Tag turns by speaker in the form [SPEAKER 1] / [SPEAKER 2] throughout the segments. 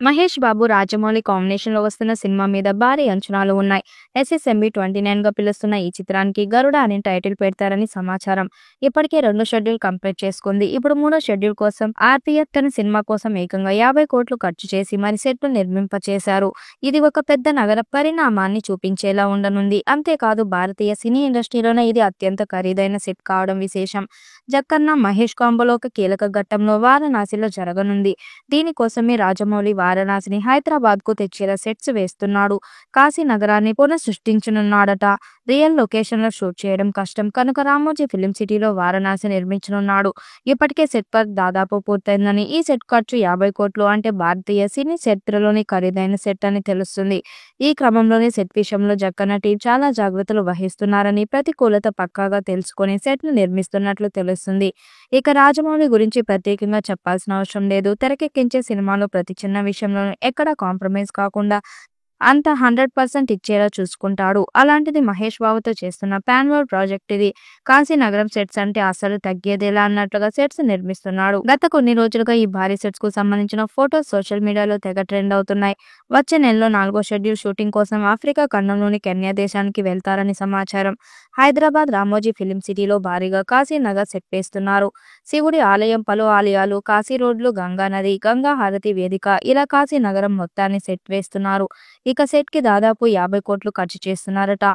[SPEAKER 1] మహేష్ బాబు, రాజమౌళి కాంబినేషన్‌లో వస్తున్న సినిమా మీద భారీ అంచనాలు ఉన్నాయి. ఎస్ఎస్ఎంబీ 29గా పిలుస్తున్న ఈ చిత్రానికి గరుడ అని టైటిల్ పెడతారని సమాచారం. ఇప్పటికే 2 షెడ్యూల్ కంప్లీట్ చేసుకుంది. ఇప్పుడు మూడో షెడ్యూల్ కోసం ఆర్‌పీఎఫ్ తన సినిమా కోసం ఏకంగా 50 కోట్లు ఖర్చు చేసి మరి సెట్‌ను నిర్మింపచేశారు. ఇది ఒక పెద్ద నగర పరిణామాన్ని చూపించేలా ఉండనుంది. అంతేకాదు భారతీయ సినీ ఇండస్ట్రీలోనే ఇది అత్యంత ఖరీదైన సెట్ కావడం విశేషం. జక్కన్న, మహేష్ కాంబోలో ఒక కీలక ఘట్టంలో వారణాసిలో జరగనుంది. దీనికోసమే రాజమౌళి వారణాసిని హైదరాబాద్కు తెచ్చేలా సెట్స్ వేస్తున్నాడు. కాశీ నగరాన్ని పునఃసృష్టించనున్నాడట. రియల్ లొకేషన్లో షూట్ చేయడం కష్టం కనుక రామోజీ ఫిలిం సిటీలో వారణాసి నిర్మించనున్నాడు. ఇప్పటికే సెట్ వర్క్ దాదాపు పూర్తయిందని, ఈ సెట్ ఖర్చు 50 కోట్లు అంటే భారతీయ సినీ చరిత్రలోని ఖరీదైన సెట్ అని తెలుస్తుంది. ఈ క్రమంలోనే సెట్ విషయంలో జక్కన్న టీం చాలా జాగ్రత్తలు వహిస్తున్నారని, ప్రతికూలత పక్కాగా తెలుసుకొని సెట్ను నిర్మిస్తున్నట్లు తెలుస్తుంది. ఇక రాజమౌళి గురించి ప్రత్యేకంగా చెప్పాల్సిన అవసరం లేదు. తెరకెక్కించే సినిమాలో ప్రతి చిన్న విషయంలోనూ ఎక్కడా కాంప్రమైజ్ కాకుండా అంతా 100% ఇచ్చేలా చూసుకుంటాడు. అలాంటిది మహేష్ బాబుతో చేస్తున్న పాన్ వరల్డ్ ప్రాజెక్ట్ ఇది. కాశీ నగరం సెట్స్ అంటే అస్సలు తగ్గేదేలా అన్నట్లుగా సెట్స్ నిర్మిస్తున్నాడు. గత కొన్ని రోజులుగా ఈ భారీ సెట్స్ కు సంబంధించిన ఫోటోస్ సోషల్ మీడియాలో తెగ ట్రెండ్ అవుతున్నాయి. వచ్చే నెలలో 4వ షెడ్యూల్ షూటింగ్ కోసం ఆఫ్రికా ఖండంలోని కెన్యా దేశానికి వెళ్తారని సమాచారం. హైదరాబాద్ రామోజీ ఫిలిం సిటీలో భారీగా కాశీ నగర్ సెట్ వేస్తున్నారు. శివుడి ఆలయం, పలు ఆలయాలు, కాశీ రోడ్లు, గంగా నది, గంగా హారతి వేదిక ఇలా కాశీ నగరం మొత్తాన్ని సెట్ వేస్తున్నారు. ఇక సెట్ కి దాదాపు 50 కోట్లు ఖర్చు చేస్తున్నారట.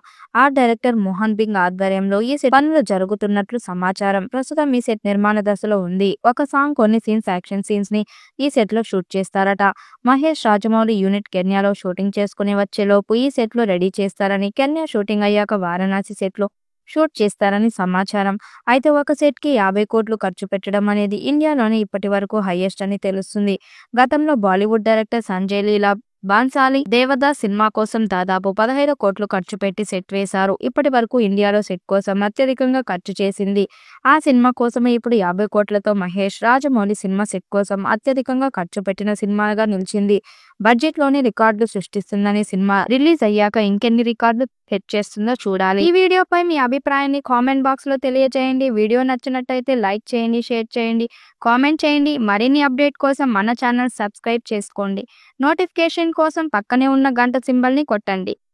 [SPEAKER 1] ఆర్ట్ డైరెక్టర్ మోహన్ బింగ్ ఆధ్వర్యంలో ఈ సెట్ పనులు జరుగుతున్నట్లు సమాచారం. ప్రస్తుతం ఈ సెట్ నిర్మాణ దశలో ఉంది. ఒక సాంగ్, కొన్ని సీన్స్, యాక్షన్ సీన్స్ ని ఈ సెట్ లో షూట్ చేస్తారట. మహేష్, రాజమౌళి యూనిట్ కెన్యాలో షూటింగ్ చేసుకుని వచ్చేలోపు ఈ సెట్ లో రెడీ చేస్తారని, కెన్యా షూటింగ్ అయ్యాక వారణాసి సెట్ లో షూట్ చేస్తారని సమాచారం. అయితే ఒక సెట్ కి 50 కోట్లు ఖర్చు పెట్టడం అనేది ఇండియాలోనే ఇప్పటి వరకు హైయెస్ట్ అని తెలుస్తుంది. గతంలో బాలీవుడ్ డైరెక్టర్ సంజయ్ లీలా బాన్సాలి దేవదాస్ సినిమా కోసం దాదాపు 15 కోట్లు ఖర్చు పెట్టి సెట్ వేశారు. ఇప్పటి వరకు ఇండియాలో సెట్ కోసం అత్యధికంగా ఖర్చు చేసింది. ఆ సినిమా కోసమే ఇప్పుడు 50 కోట్లతో మహేష్, రాజమౌళి సినిమా సెట్ కోసం అత్యధికంగా ఖర్చు పెట్టిన సినిమాగా నిలిచింది. బడ్జెట్ లోనే రికార్డులు సృష్టిస్తుందని, సినిమా రిలీజ్ అయ్యాక ఇంకెన్ని రికార్డులు సెట్ చేస్తుందో చూడాలి. ఈ వీడియోపై మీ అభిప్రాయాన్ని కామెంట్ బాక్స్ లో తెలియజేయండి. వీడియో నచ్చినట్టయితే లైక్ చేయండి, షేర్ చేయండి, కామెంట్ చేయండి. మరిన్ని అప్డేట్ కోసం మన ఛానల్ సబ్స్క్రైబ్ చేసుకోండి. నోటిఫికేషన్ కోసం పక్కనే ఉన్న గంట సింబల్ ని కొట్టండి.